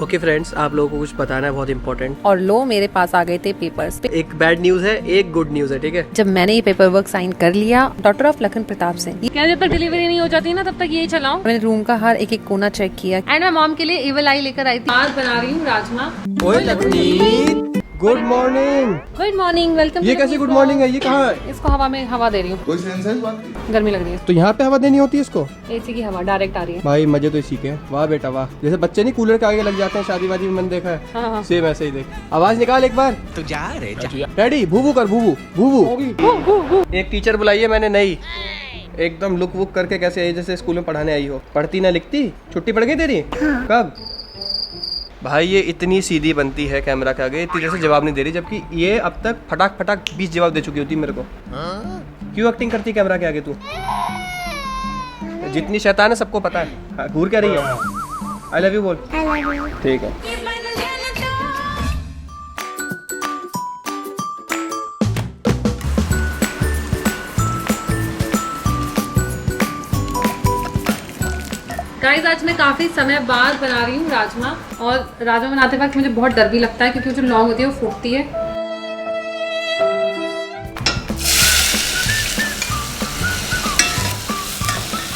Okay friends, आप लोगों को कुछ बताना है बहुत इंपॉर्टेंट। और लो मेरे पास आ गए थे पेपर्स। एक बैड न्यूज है, एक गुड न्यूज है, ठीक है। जब मैंने ये पेपर वर्क साइन कर लिया डॉक्टर ऑफ लखन प्रताप से, क्या जब तक डिलीवरी नहीं हो जाती ना तब तक यही चलाओ। मैंने रूम का हर एक कोना चेक किया। एंड मैं मॉम के लिए इवल आई लेकर आई थी। आज बना रही हूँ राजमा। ओए Lakhni, good morning. Good morning, welcome. ये कैसे गुड मॉर्निंग है? ये कहाँ है? इसको हवा में हवा दे रही हूँ। कोई सेंस है इस बात की? गर्मी लग रही है। तो यहाँ पे हवा देनी होती है इसको? एसी की हवा डायरेक्ट आ रही है। भाई मजे तो इसी के हैं। वाह बेटा वाह। जैसे बच्चे नहीं कूलर के आगे लग जाते हैं शादी वादी में, मैंने देखा है। हाँ। सेम ऐसे ही देख। आवाज निकाल एक बार। तो जा रे डैडी, भूबू कर, भूबू भूबू। एक टीचर बुलाई है मैंने नई, एकदम लुक वुक करके कैसे आई जैसे स्कूल में पढ़ाने आई हो। पढ़ती ना लिखती। छुट्टी पड़ गई तेरी? कब? भाई ये इतनी सीधी बनती है कैमरा के आगे, इतनी जैसे जवाब नहीं दे रही, जबकि ये अब तक फटाक फटाक 20 जवाब दे चुकी होती मेरे को। क्यों एक्टिंग करती कैमरा के आगे तू? जितनी शैतान है सबको पता है। घूर क्या रही है? आई लव यू बोल। ठीक है। गाइस आज मैं काफी समय बाद बना रही हूँ राजमा। और राजमा बनाते वक्त मुझे बहुत डर भी लगता है क्योंकि जो लौंग होती है वो फूटती है।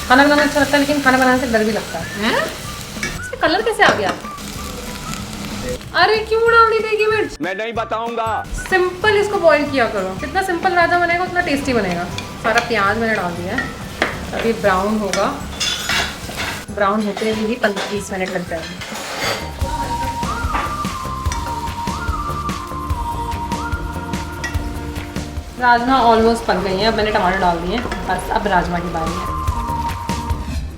खाना बनाना अच्छा लगता है लेकिन खाना बनाने से डर भी लगता है। इसमें कलर कैसे आ गया? अरे क्यों डाल दी देगी मिर्च? मैं नहीं बताऊंगा। सिंपल इसको बॉईल किया करो। जितना सिंपल राजमा बनेगा उतना टेस्टी बनेगा। सारा प्याज मैंने डाल दिया है, अभी ब्राउन होगा। ब्राउन होते हुए भी 15-20 मिनट लग जाएंगे। राजमा ऑलमोस्ट पक गई हैं। अब मैंने टमाटर डाल दिए हैं, बस अब राजमा की बारी है।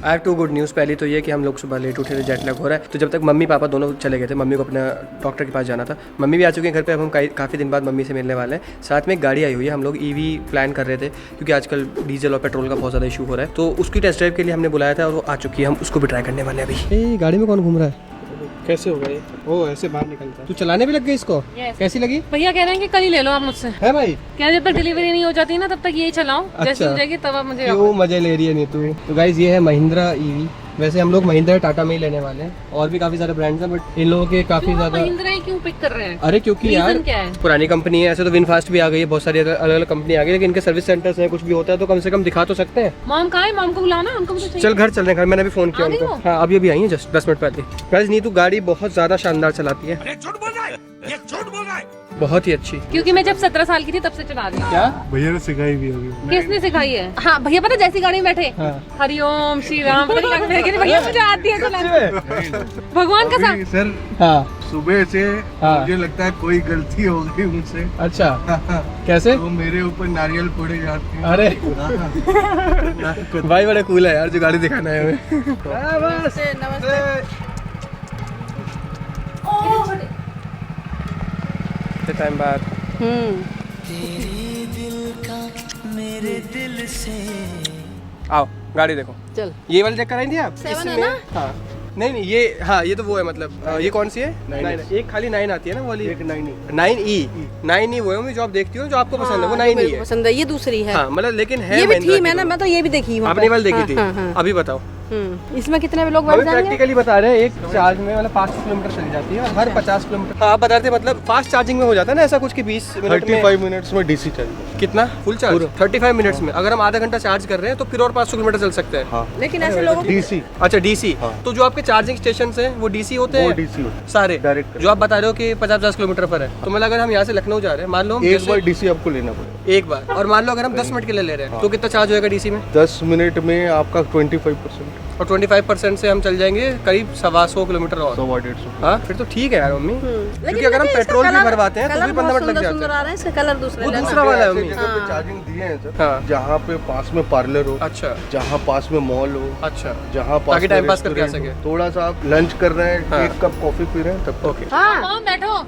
I have two good news. पहली तो ये कि हम लोग सुबह लेट उठे थे, जेट लैग हो रहा है। तो जब तक मम्मी पापा दोनों चले गए थे, मम्मी को अपना डॉक्टर के पास जाना था। मम्मी भी आ चुकी हैं घर पे। अब हम काफ़ी दिन बाद मम्मी से मिलने वाले हैं। साथ में एक गाड़ी आई हुई है। हम लोग ईवी प्लान कर रहे थे क्योंकि आजकल डीजल और पेट्रोल का बहुत ज़्यादा इशू हो रहा है। तो उसकी टेस्ट ड्राइव के लिए हमने बुलाया था और वो आ चुकी है। हम उसको भी ट्राई करने वाले हैं अभी। गाड़ी में कौन घूम रहा है? कैसे होगा ये? ओ ऐसे बाहर निकलता है। तू चलाने भी लग गई इसको? कैसी लगी? भैया कह रहे हैं कि कल ही ले लो आप मुझसे। है भाई? क्या जब तक डिलीवरी नहीं हो जाती ना तब तक यही चलाओ। जैसे हो जाएगी तब आप मुझे। क्यों मजे ले रही है नहीं तू? तो गाइस ये है महिंद्रा ईवी। वैसे हम लोग महिंद्रा टाटा में ही लेने वाले हैं। और भी काफी सारे ब्रांड्स हैं बट इन लोगों के काफी ज्यादा। महिंद्रा ही क्यों पिक कर रहे हैं? अरे क्योंकि यार क्या है? पुरानी कंपनी है। ऐसे तो विनफास्ट भी आ गई है, बहुत सारी अलग अलग कंपनी आ गई, लेकिन इनके सर्विस सेंटर्स हैं, कुछ भी होता है तो कम से कम दिखा तो सकते हैं। मॉम कहाँ है? मॉम को बुलाओ ना, उनको मुझे चल घर चल रहे हैं। घर मैंने अभी फोन किया उनको। हाँ अभी आई है जस्ट 10 मिनट पहले। गाइस नीतू गाड़ी बहुत ज्यादा शानदार चलाती है। बहुत ही अच्छी। क्योंकि मैं जब 17 साल की थी तब से चला रही हूँ। क्या भैया ने सिखाई भी होगी। किसने सिखाई है? हाँ भैया पता जैसी गाड़ी में बैठे हरिओम श्री राम भैया मुझे आती है चलाने। भगवान का साथ सर। हाँ सुबह से हाँ। मुझे लगता है कोई गलती हो गई मुझसे। अच्छा कैसे? तो मेरे ऊपर नारियल फोड़े जाते हैं। अरे भाई बड़े कूल है यार जो गाड़ी दिखाना है हमें। टाइम बाद तेरे दिल का मेरे दिल से। आओ गाड़ी देखो। चल ये वाली चेक कराई थी आप? 7 है ना? हाँ नहीं ये हाँ ये तो वो है मतलब ये कौन सी है? 9 एक खाली 9 आती है ना वाली। एक 9E वो है जो आप देखती हो जो आपको पसंद है वो 9E है। पसंद है ये दूसरी है। हाँ मतलब लेकिन है ये भी थी। मैं तो ये भी देखी हूँ। आपने वाली देखी थी? अभी बताओ इसमें कितने लोग बैठ जाएंगे? प्रैक्टिकली बता रहे हैं एक चार्ज में मतलब 5 किलोमीटर चली जाती है और हर 50 किलोमीटर। हाँ आप बता रहे थे मतलब फास्ट चार्जिंग में हो जाता है ना ऐसा कुछ कि 20 मिनट में 35 मिनट्स में डीसी चाहिए। कितना फुल चार्ज? 35 मिनट्स में अगर हम आधा घंटा चार्ज कर रहे हैं तो फिर और 500 किलोमीटर चल सकते हैं। हाँ। लेकिन ऐसे लोगों डीसी। अच्छा डीसी। हाँ। तो जो आपके चार्जिंग स्टेशन हैं वो डीसी होते हैं? वो डीसी होते हैं सारे डायरेक्ट। जो आप बता रहे हो कि 50 किलोमीटर पर है तो मतलब अगर हम यहाँ से लखनऊ जा रहे हैं, मान लो हम एक बार डीसी आपको लेना पड़ेगा। एक बार, और मान लो अगर हम 10 मिनट के लिए ले रहे हैं तो कितना चार्ज होगा डीसी में? 10 मिनट में आपका 25% और 25% से हम चल जाएंगे करीब 125 किलोमीटर और 100-150। हाँ फिर तो ठीक है यार मम्मी। क्योंकि अगर हम पेट्रोल भी भरवाते हैं तो भी 15 मिनट लग जाते हैं। इसका कलर दूसरा वो दूसरा वाला है ऐसे मम्मी। जगह पे चार्जिंग दिए हैं सर। हाँ। जहाँ पे पास में पार्लर हो, अच्छा जहाँ पास में मॉल हो, अच्छा जहाँ पास ताकि में टाइम पास करके आ रेस्टोरेंट सके। हो। थोड़ा सा आप लंच कर रहे हैं, हाँ। एक कप कॉफी पी रहे हैं तब ओके। हाँ बैठो।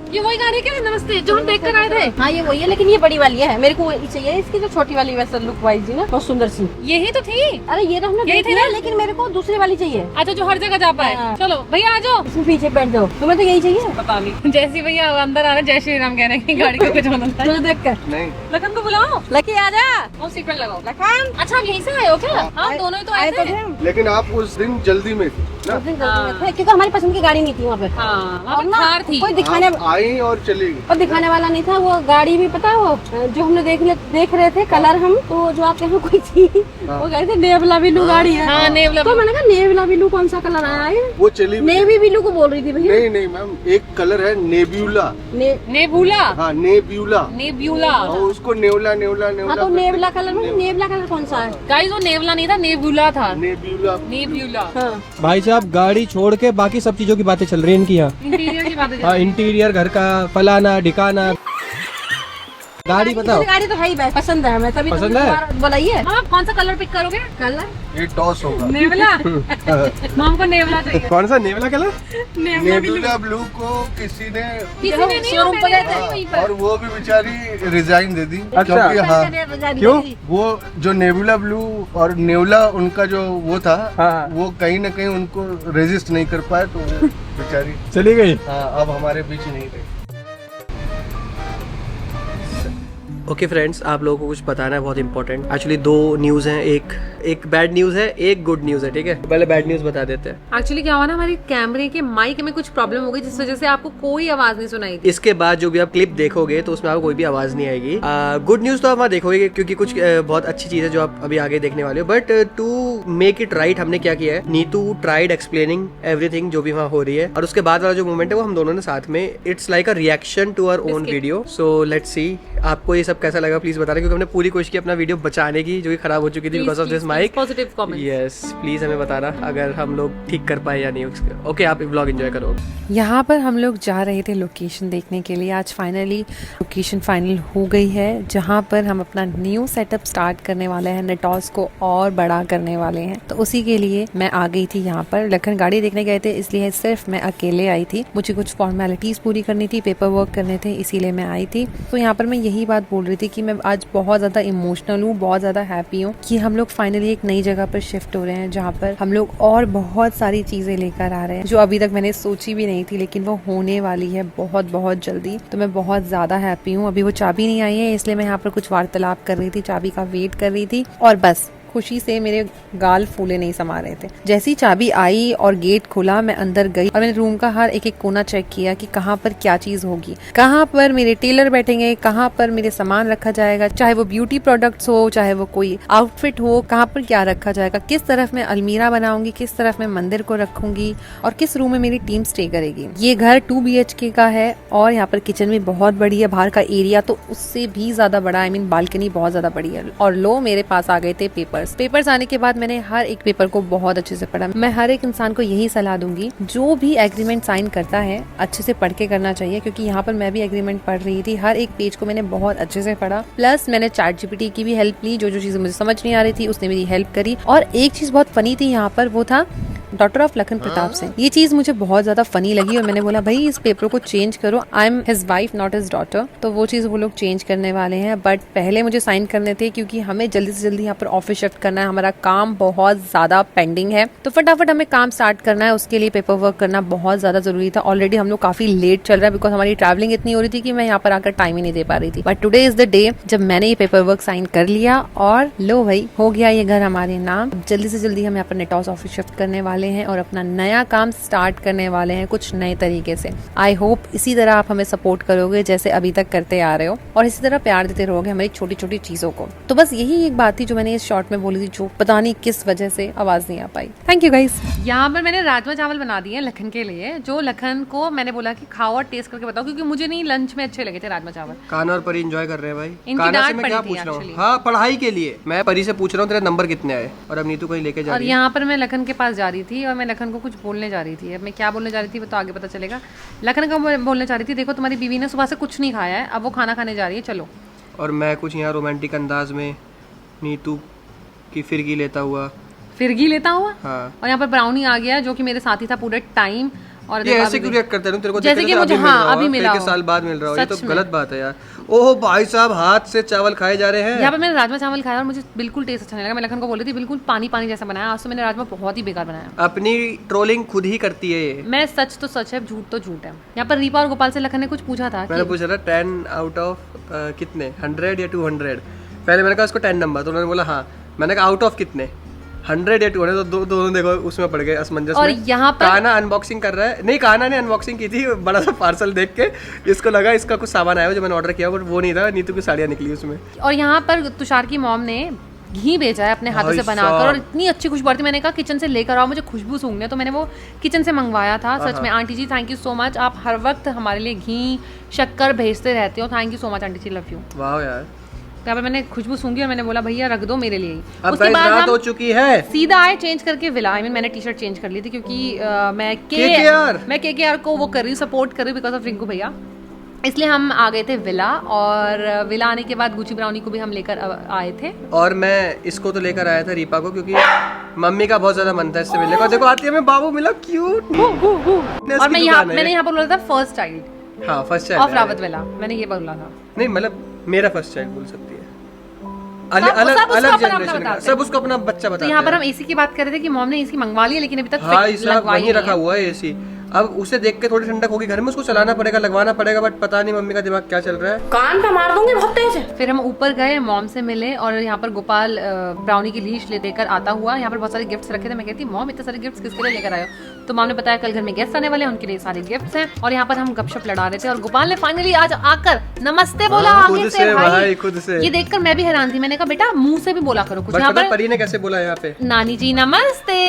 ये वही गाड़ी क्या है? नमस्ते जो हम देख कर आए थे। हाँ ये वही है लेकिन ये बड़ी वाली है। मेरे को वही चाहिए इसकी जो छोटी वाली वैसा लुक वाइज ना बहुत सुंदर सी। यही तो थी। अरे ये तो हमने यही देखी थी ना? है लेकिन मेरे को दूसरी वाली चाहिए। अच्छा जो हर जगह जा पाए। हाँ। चलो भैया आ जाओ। इसमें पीछे बैठ जाओ। तुम्हें तो यही चाहिए? पता नहीं जैसी भैया अंदर आ रहे जय श्री राम कह रहे हैं गाड़ी को कुछ होना था। चलो देख कर। नहीं। लखन को बुलाओ। लकी आ जा। वो सीट बेल्ट लगाओ। लखन अच्छा आप यहीं से आए हो क्या? हाँ दोनों ही तो आए थे। लेकिन आप उस दिन जल्दी में थे। उस दिन गलती में थे, क्योंकि हमारी पसंद की गाड़ी नहीं थी वहाँ पे। हाँ, वहाँ और पे ना कार थी। कोई दिखाने आप आई और चली गई। और दिखाने वाला नहीं था। वो गाड़ी भी पता है, वो जो हमने देख रहे थे कलर हम, तो जो आपके यहाँ कोई थी वो कह रहे थे नेवला ब्लू गाड़ी है। हाँ, नेवला तो मैंने कहा नेवला ब्लू कौन सा कलर आया है? वो चली भी नेवी ब्लू को बोल रही थी भैया। नहीं नहीं मैम, एक कलर है नेब्यूला। नेबुला। हाँ नेब्यूला। नेब्यूला। और उसको नेवला नेवला हाँ नेवला तो नेवला कलर में, नेवला कलर कौन सा है? गाइस वो नेवला नहीं था, नेबुला था। नेब्यूला। नेब्यूला। हाँ भाई साहब गाड़ी छोड़ के बाकी सब चीज़ों की बातें चल रही हैं इनकी यहाँ। इंटीरियर की बात है। हाँ, इंटीरियर घर का फलाना ढिकाना। गाड़ी बताओ। गाड़ी तो है ही बेस्ट, पसंद है हमें, तभी तो पसंद है? दोबारा बोलाइए। आप कौन सा कलर पिक करोगे? कलर ये टॉस होगा। नेवला। माम को नेवला चाहिए। कौन सा नेवला कलर? नेब्यूला ब्लू को किसी ने किसी ने नहीं, शोरूम पे गए थे। वहीं और पर। वो भी बेचारी रिजाइन दे दी। अच्छा। क्योंकि हाँ क्यों? वो जो नेबुला ब्लू और नेवला उनका जो वो था, हाँ। वो कहीं ना कहीं उनको रेजिस्ट नहीं कर पाए, तो वो बेचारी चली गई। हाँ अब हमारे बीच नहीं रही। ओके फ्रेंड्स, आप लोगों को कुछ बताना है बहुत इंपॉर्टेंट। एक्चुअली दो न्यूज़ हैं, एक बैड न्यूज़ है, एक गुड न्यूज़ है, ठीक है? पहले बैड न्यूज़ बता देते हैं। एक्चुअली क्या हुआ ना, हमारे कैमरे के माइक में कुछ प्रॉब्लम हो गई, जिस वजह से आपको कोई आवाज नहीं सुनाई दी। इसके बाद जो भी आप क्लिप देखोगे तो उसमें आपको कोई भी आवाज़ नहीं आएगी। गुड न्यूज़ तो आप वहाँ देखोगे, क्योंकि कुछ बहुत अच्छी चीज़ है जो आप अभी आगे देखने वाले हो। But to make it right हमने क्या किया है, नीतू ट्राइड एक्सप्लेनिंग एवरीथिंग जो भी वहाँ हो रही है, और उसके बाद वाला जो मोमेंट है वो हम दोनों ने साथ में, it's like a reaction to our own video. So let's see आपको ये सब कैसा लगा, प्लीज बताना, क्योंकि हमने पूरी कोशिश की अपना वीडियो बचाने की जो कि खराब हो चुकी थी because of this mic. Positive comment. Yes please हमें बताना अगर हम लोग ठीक कर पाए या नहीं। ओके आप व्लॉग एंजॉय करो। यहाँ पर हम लोग जा रहे थे लोकेशन देखने के लिए। आज फाइनली लोकेशन फाइनल हो गई है, जहाँ पर हम अपना न्यू सेटअप स्टार्ट करने वाले हैं, नेटॉस को और बड़ा करने वाले हैं। तो उसी के लिए मैं आ गई थी यहाँ पर। लखन गाड़ी देखने गए थे, इसलिए सिर्फ मैं अकेले आई थी। मुझे कुछ फॉर्मेलिटीज पूरी करनी थी, पेपर वर्क करने थे, इसीलिए मैं आई थी। तो यहाँ पर मैं यही बात बोल रही थी कि मैं आज बहुत ज़्यादा इमोशनल हूँ, बहुत ज़्यादा हैप्पी हूँ कि हम लोग फाइनली एक नई जगह पर शिफ्ट हो रहे हैं, जहाँ पर हम लोग और बहुत सारी चीज़ें लेकर आ रहे हैं जो अभी तक मैंने सोची भी नहीं थी, लेकिन वो होने वाली है बहुत बहुत जल्दी। तो मैं बहुत ज़्यादा हैप्पी हूँ। अभी वो चाबी नहीं आई है, इसलिए मैं यहाँ पर कुछ वार्तालाप कर रही थी, चाबी का वेट कर रही थी, और बस खुशी से मेरे गाल फूले नहीं समा रहे थे। जैसी चाबी आई और गेट खुला, मैं अंदर गई और मैंने रूम का हर एक एक कोना चेक किया कि कहाँ पर क्या चीज होगी, कहाँ पर मेरे टेलर बैठेंगे, कहाँ पर मेरे सामान रखा जाएगा, चाहे वो ब्यूटी प्रोडक्ट्स हो, चाहे वो कोई आउटफिट हो, कहाँ पर क्या रखा जाएगा, किस तरफ मैं अलमीरा बनाऊंगी, किस तरफ मैं मंदिर को रखूंगी, और किस रूम में मेरी टीम स्टे करेगी। ये घर 2 BHK का है और यहाँ पर किचन भी बहुत बड़ी है, बाहर का एरिया तो उससे भी ज्यादा बड़ा, आई मीन बालकनी बहुत ज्यादा बड़ी है। और लो मेरे पास आ गए थे पेपर्स आने के बाद मैंने हर एक पेपर को बहुत अच्छे से पढ़ा। मैं हर एक इंसान को यही सलाह दूंगी, जो भी एग्रीमेंट साइन करता है अच्छे से पढ़ के करना चाहिए, क्योंकि यहाँ पर मैं भी एग्रीमेंट पढ़ रही थी, हर एक पेज को मैंने बहुत अच्छे से पढ़ा। प्लस मैंने ChatGPT की भी हेल्प ली, जो जो चीजें मुझे समझ नहीं आ रही थी उसने मेरी हेल्प करी। और एक चीज बहुत फनी थी यहाँ पर, वो था डॉटर ऑफ लखन प्रताप सिंह। ये चीज मुझे बहुत ज्यादा फनी लगी और मैंने बोला भाई इस पेपर को चेंज करो, I am his wife not his daughter. तो वो चीज वो लोग चेंज करने वाले हैं, बट पहले मुझे साइन करने थे, क्योंकि हमें जल्दी से जल्दी यहाँ पर ऑफिस शिफ्ट करना है, हमारा काम बहुत ज्यादा पेंडिंग है, तो फटाफट हमें काम स्टार्ट करना है। उसके लिए पेपर वर्क करना बहुत ज्यादा जरूरी था। ऑलरेडी हम लोग काफी लेट चल रहा है, बिकॉज हमारी ट्रैवलिंग इतनी हो रही थी कि मैं यहाँ पर आकर टाइम ही नहीं दे पा रही थी। But today is the day जब मैंने ये पेपर वर्क साइन कर लिया और लो भाई हो गया ये घर हमारे नाम। जल्दी से जल्दी हम यहाँ पर नेटॉस ऑफिस शिफ्ट करने वाले हैं और अपना नया काम स्टार्ट करने वाले हैं कुछ नए तरीके से। आई होप इसी तरह आप हमें सपोर्ट करोगे जैसे अभी तक करते आ रहे हो, और इसी तरह प्यार देते रहोगे हमारी छोटी छोटी चीजों को। तो बस यही एक बात थी जो मैंने इस शॉर्ट में बोली थी, जो पता नहीं किस वजह से आवाज नहीं आ पाई। Thank you guys. यहाँ पर मैंने राजमा चावल बना दिए लखन के लिए, जो लखन को मैंने बोला कि खाओ और टेस्ट करके बताओ, क्योंकि मुझे नहीं लंच में अच्छे लगे थे राजमा चावल। काना और परी एंजॉय कर रहे हैं भाई। इनकी काना से डांट मैं क्या पड़ी थी पूछ रहा हूँ, actually। हाँ पढ़ाई के लिए मैं परी से पूछ रहा हूँ तेरे नंबर कितने आए, और अब नीतू कहीं लेके जा और रही है। यहाँ पर मैं लखन के पास जा रही थी और मैं लखन को कुछ बोलने जा रही थी। अब मैं क्या बोलने जा रही थी वो तो आगे पता चलेगा। लखन का बोलने जा रही थी, देखो तुम्हारी बीवी ने सुबह से कुछ नहीं खाया है, अब वो खाना खाने जा रही है, चलो। और मैं कुछ यहाँ रोमांटिक अंदाज में नीतू की फिरकी लेता हुआ फिरगी लेता हुआ, हाँ। और यहाँ पर ब्राउनी आ गया जो कि मेरे साथी था पूरे टाइम। और ये ऐसे क्यों रिएक्ट करते हैं तेरे को जैसे देख कि के मुझे अभी मिला के हो। साल बाद मिल रहा हो, ये तो सच में। गलत बात है यार। ओह भाई साहब हाथ से चावल खाए जा रहे हैं। यहाँ पर मैंने राजमा चावल खाया और मुझे बिल्कुल टेस्ट अच्छा नहीं लगा। मैं लखन को बोल रही थी बिल्कुल पानी पानी जैसा बनाया। आज तो मैंने राजमा बहुत ही बेकार बनाया। अपनी ट्रोलिंग खुद ही करती है ये। मैं सच तो सच है, झूठ तो झूठ है। यहाँ पर रीपा और गोपाल से लखन ने कुछ पूछा था मैंने कि पूछा था 10 आउट ऑफ कितने 100 या 200। पहले मैंने कहा उसको 10 नंबर, तो उन्होंने बोला हाँ। मैंने कहा आउट ऑफ कितने, 100 या 200 तो दोनों देखो उसमें पड़ गए असमंजस और में। यहाँ पर काना अनबॉक्सिंग कर रहा है, नहीं काना ने अनबॉक्सिंग की थी, बड़ा सा पार्सल देख के इसको लगा इसका कुछ सामान आया जो मैंने ऑर्डर किया, बट वो नहीं था, नीतू की साड़ियाँ निकली उसमें। और यहाँ पर तुषार की मॉम ने घी भेजा है अपने हाथों से भाई बनाकर, और साहब। इतनी अच्छी खुशबू आ रही थी। मैंने कहा किचन से लेकर आओ, मुझे खुशबू सूंघने, तो मैंने वो किचन से मंगवाया था। सच में aunty ji thank you so much, आप हर वक्त हमारे लिए घी शक्कर भेजते रहते हो। Thank you so much aunty ji, love you. वाह यार, तो यहाँ पर मैंने खुशबू सूंघी और मैंने बोला भैया रख दो मेरे लिए ही। अब उसके गाइस बाद रात हम हो चुकी है। सीधा आए चेंज करके विला। आई मीन मैंने टी शर्ट चेंज कर ली थी क्योंकि मैं KKR को वो कर रही हूँ, सपोर्ट कर रही हूँ बिकॉज ऑफ रिंकू भैया, इसलिए हम आ गए थे विला। और विला आने के बाद गुची ब्राउनी को भी हम लेकर आए थे। और मैं इसको तो लेकर आया था रीपा को, क्योंकि मम्मी का बहुत ज्यादा मन था इससे मिलने का। देखो आती है मैं बाबू मिला क्यूट। और मैंने यहाँ पर बोला था फर्स्ट चाइल्ड हाँ first of child Rawat villa, मैंने ये बोला था। नहीं मतलब मेरा फर्स्ट चाइल्ड बोल सकती है, सब अलग उसको अलग अपना जनरेशन का, बताते हैं। सब उसको अपना बच्चा तो बताते यहाँ पर हैं। हम एसी की बात कर रहे थे कि मॉम ने एसी मंगवा लिया लेकिन अभी तक हाँ फिक्स सब लगवाई वहीं नहीं रखा है। हुआ है एसी। अब उसे देख के थोड़ी ठंडक होगी घर में, उसको चलाना पड़ेगा, लगवाना पड़ेगा, बट पता नहीं मम्मी का दिमाग क्या चल रहा है। कान पे मार दूंगी बहुत तेज है। फिर हम ऊपर गए, मॉम से मिले, और यहाँ पर गोपाल ब्राउनी की लीश ले देकर आता हुआ यहाँ पर बहुत सारे गिफ्ट्स रखे थे। मैं कहती मॉम इतने सारे गिफ्ट्स किसके लिए लेकर आए हो? तो मॉम ने बताया कल घर में गेस्ट आने वाले हैं, उनके लिए सारे गिफ्ट्स हैं। और यहाँ पर हम गपशप लड़ा रहे थे और गोपाल ने फाइनली आज आकर नमस्ते बोला आगे खुद से से भाई। भाई, खुद से। ये देखकर मैं भी हैरान थी। मैंने कहा बेटा मुंह से भी बोला करो कुछ। बट यहाँ पता पर परी ने कैसे बोला यहाँ पे? नानी जी नमस्ते।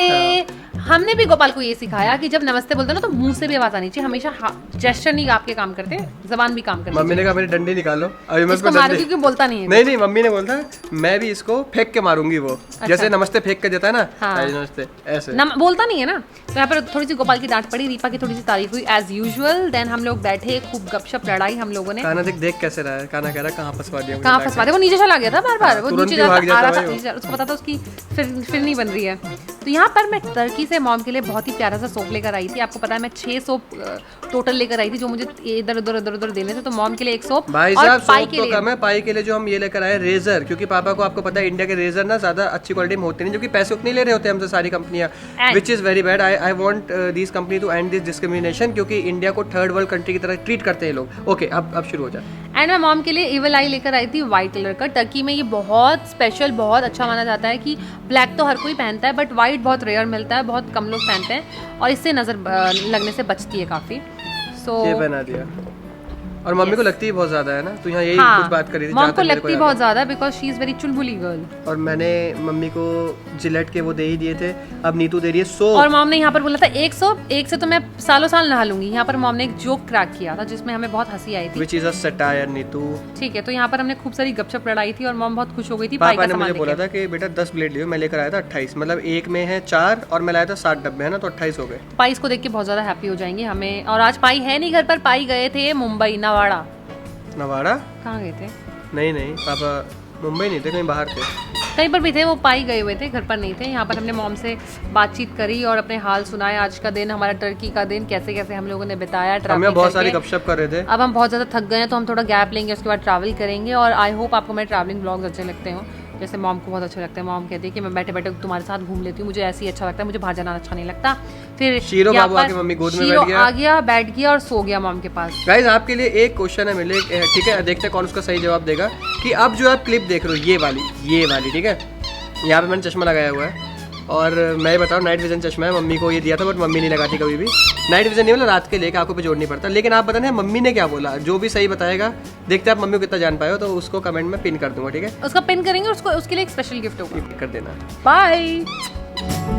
हमने भी गोपाल को ये सिखाया कि जब नमस्ते बोलते ना तो मुंह से भी आवाज आनी चाहिए, हमेशा जेस्चर नहीं आपके काम करते, जबान भी काम करती मम्मी ने कहा मेरी डंडी निकालो, अभी मैं इसको उसको मारो डंडी- क्योंकि बोलता नहीं है। नहीं नहीं मम्मी ने बोला मैं भी इसको फेंक के मारूंगी, वो जैसे नमस्ते फेंक के देता है ना, हाँ। हाय नमस्ते ऐसे। बोलता नहीं है ना। तो यहाँ पर थोड़ी सी गोपाल की डांट पड़ी, रीपा की थोड़ी सी तारीफ हुई एज यूजुअल। देन हम लोग बैठे, खूब गपशप लड़ाई हम लोगों ने। काना देख कैसे रहा है, काना कह रहा है कहाँ फंसवा दिया मुझे कहाँ लाके। फंसवा दे, वो नीचे चला गया था बार बार, वो तुरंत नीचे ही भाग आ रहा जाता था भाई नीचे, उसको पता था उसकी फिर नहीं बन रही है। तो यहाँ पर मैं टर्की से मॉम के लिए बहुत ही प्यारा सा सोप लेकर आई थी। आपको पता है मैं 6 सोप टोटल लेकर आई थी जो मुझे इधर उधर देने थे। तो मॉम के लिए एक सोप, भाई और साहब पाई सोप के तो लिए कम है, पाई के लिए जो हम ये लेकर आए रेजर, क्योंकि पापा को आपको पता है इंडिया के रेजर ना ज्यादा अच्छी क्वालिटी में होते नहीं, जो कि पैसे उतने ले रहे होते हैं हमसे सारी कंपनियां, And- which is very bad. I want this company to end this discrimination, क्योंकि इंडिया को थर्ड वर्ल्ड कंट्री की तरह ट्रीट करते हैं लोग। ओके अब शुरू हो जाए। एंड मैं मॉम के लिए इवल आई लेकर आई थी व्हाइट कलर का। टर्की में ये बहुत स्पेशल, बहुत अच्छा माना जाता है कि ब्लैक तो हर कोई पहनता है बट व्हाइट बहुत रेयर मिलता है, बहुत कम लोग पहनते हैं और इससे नजर लगने से बचती है काफी। सो ये बना दिया। और मम्मी को लगती है बहुत ज्यादा है ना, तो यहाँ यही हाँ, कुछ बात करी थी। मॉम जहाँ को तक मेरे लगती याद बहुत है। ज्यादा because she is very Chulbuli girl. और मैंने मम्मी को जिलेट के वो दे ही दिए थे, अब नीतू दे रही है सोप। और मॉम ने यहाँ पर बोला था एक सोप, एक से तो मैं सालों साल नहा लूंगी। यहाँ पर मॉम ने एक जोक क्रैक किया था जिसमें हमें बहुत हंसी आई थी। Which is a satire Neetu. ठीक है, तो यहाँ पर हमने खूब सारी गपशप लड़ाई थी और मॉम बहुत खुश हो गई थी पाई पापा का ने मुझे सामान बोला लेके। था कि बेटा 10 ब्लेड लियो, मैं लेकर आया था 28, मतलब एक में है 4 और मैं लाया था 7 डब्बे है ना, तो 28 हो गए। पाई इसको देख के बहुत ज्यादा हैप्पी हो जाएंगे हमें। और आज पाई है नहीं घर पर, पाई गए थे मुंबई नवाड़ा। नवाड़ा? कहाँ गए थे? नहीं पापा मुंबई नहीं थे, कहीं बाहर थे। कहीं पर भी थे, वो पाई गए हुए थे, घर पर नहीं थे। यहाँ पर हमने मॉम से बातचीत करी और अपने हाल सुनाए। आज का दिन, हमारा टर्की का दिन कैसे कैसे हम लोगों ने बिताया हम ट्रैवल बहुत सारी करके। गपशप कर रहे थे। अब हम बहुत ज़्यादा थक गए हैं तो हम थोड़ा गैप लेंगे, उसके बाद ट्रैवल करेंगे। और आई होप आपको मेरे ट्रैवलिंग ब्लॉग्स अच्छे लगते हो, जैसे मॉम को बहुत अच्छे लगते हैं। मॉम कहती है कि मैं बैठे बैठे तुम्हारे साथ घूम लेती हूँ, मुझे ऐसे ही अच्छा लगता है, मुझे बाहर जाना अच्छा नहीं लगता। फिर शीरो यहाँ बाबू पर आके मम्मी गोद में शीरो बैठ गया। आ गया, बैठ गया और सो गया मॉम के पास। गाइज आपके लिए एक क्वेश्चन है मेरे, ठीक है, देखते हैं कौन उसका सही जवाब देगा। कि अब जो आप क्लिप देख रहे हो ये वाली ठीक है, यहाँ पे मैंने चश्मा लगाया हुआ है और मैं ये बताऊँ नाइट विजन चश्मा है, मम्मी को ये दिया था बट मम्मी नहीं लगाती कभी भी। नाइट विजन नहीं मतलब रात के लेके आंखों पे जोड़ नहीं पड़ता। लेकिन आप बताना मम्मी ने क्या बोला, जो भी सही बताएगा, देखते हैं आप मम्मी को कितना जान पाए हो, तो उसको कमेंट में पिन कर दूंगा, ठीक है? उसका पिन करेंगे, उसको उसके लिए एक स्पेशल गिफ्ट होगा। कर देना। बाय।